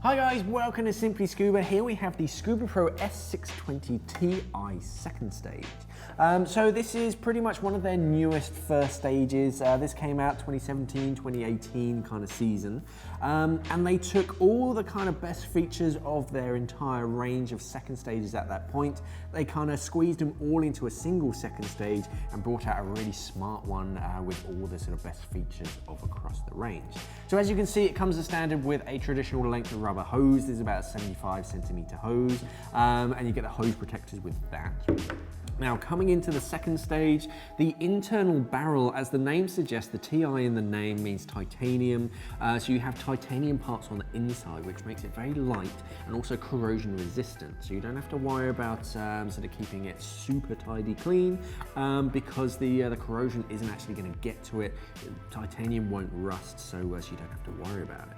Hi guys, welcome to Simply Scuba. Here we have the Scubapro S620Ti second stage. So this is pretty much one of their newest first stages. This came out 2017, 2018 kind of season. And they took all the kind of best features of their entire range of second stages at that point. They kind of squeezed them all into a single second stage and brought out a really smart one with all the sort of best features of across the range. So as you can see, it comes as standard with a traditional length of rubber hose. This is about a 75 centimeter hose, and you get the hose protectors with that. Now, coming into the second stage, the internal barrel, as the name suggests, the TI in the name means titanium. So you have titanium parts on the inside, which makes it very light and also corrosion resistant. So you don't have to worry about sort of keeping it super tidy clean because the corrosion isn't actually going to get to it. Titanium won't rust, so you don't have to worry about it.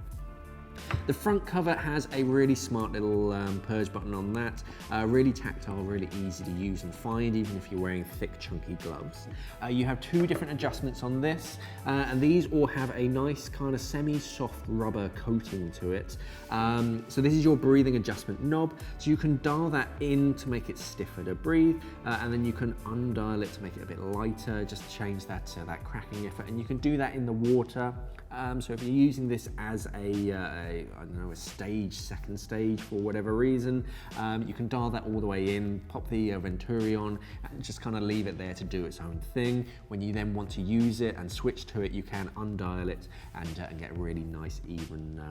The front cover has a really smart little purge button on that, really tactile, really easy to use and find, even if you're wearing thick, chunky gloves. You have two different adjustments on this, and these all have a nice kind of semi-soft rubber coating to it. So this is your breathing adjustment knob, so you can dial that in to make it stiffer to breathe, and then you can undial it to make it a bit lighter, just to change that cracking effort, and you can do that in the water. So if you're using this as I don't know, a second stage for whatever reason, you can dial that all the way in, pop the Venturi on, and just kind of leave it there to do its own thing. When you then want to use it and switch to it, you can undial it and get a really nice, even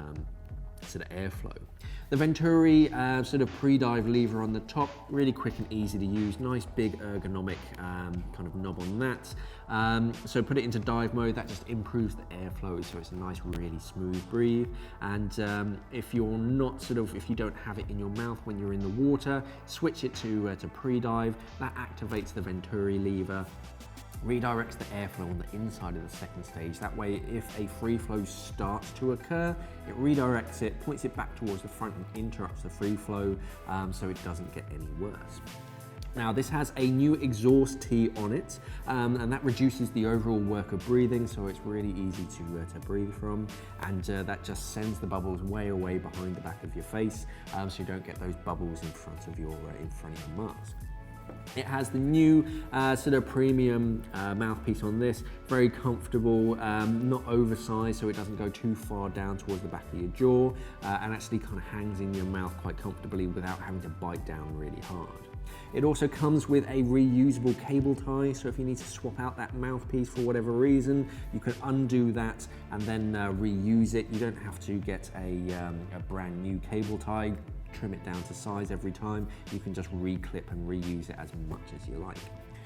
sort of airflow. The Venturi sort of pre-dive lever on the top, really quick and easy to use, nice big ergonomic kind of knob on that. So put it into dive mode, that just improves the airflow, so it's a nice, really smooth breathe. And if you're not if you don't have it in your mouth when you're in the water, switch it to pre-dive. That activates the Venturi lever, redirects the airflow on the inside of the second stage. That way, if a free flow starts to occur, it redirects it, points it back towards the front and interrupts the free flow so it doesn't get any worse. Now, this has a new exhaust tee on it, and that reduces the overall work of breathing, so it's really easy to breathe from, and that just sends the bubbles way away behind the back of your face, so you don't get those bubbles in front of your mask. It has the new sort of premium mouthpiece on this, very comfortable, not oversized so it doesn't go too far down towards the back of your jaw, and actually kind of hangs in your mouth quite comfortably without having to bite down really hard. It also comes with a reusable cable tie, so if you need to swap out that mouthpiece for whatever reason, you can undo that and then reuse it. You don't have to get a brand new cable tie, trim it down to size every time. You can just re-clip and reuse it as much as you like.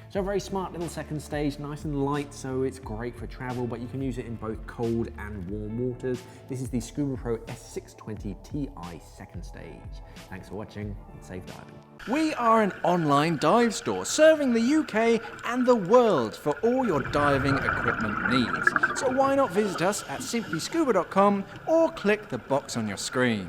So a very smart little second stage, nice and light, so it's great for travel, but you can use it in both cold and warm waters. This is the Scubapro S620Ti second stage. Thanks for watching and safe diving. We are an online dive store serving the UK and the world for all your diving equipment needs. So why not visit us at simplyscuba.com or click the box on your screen.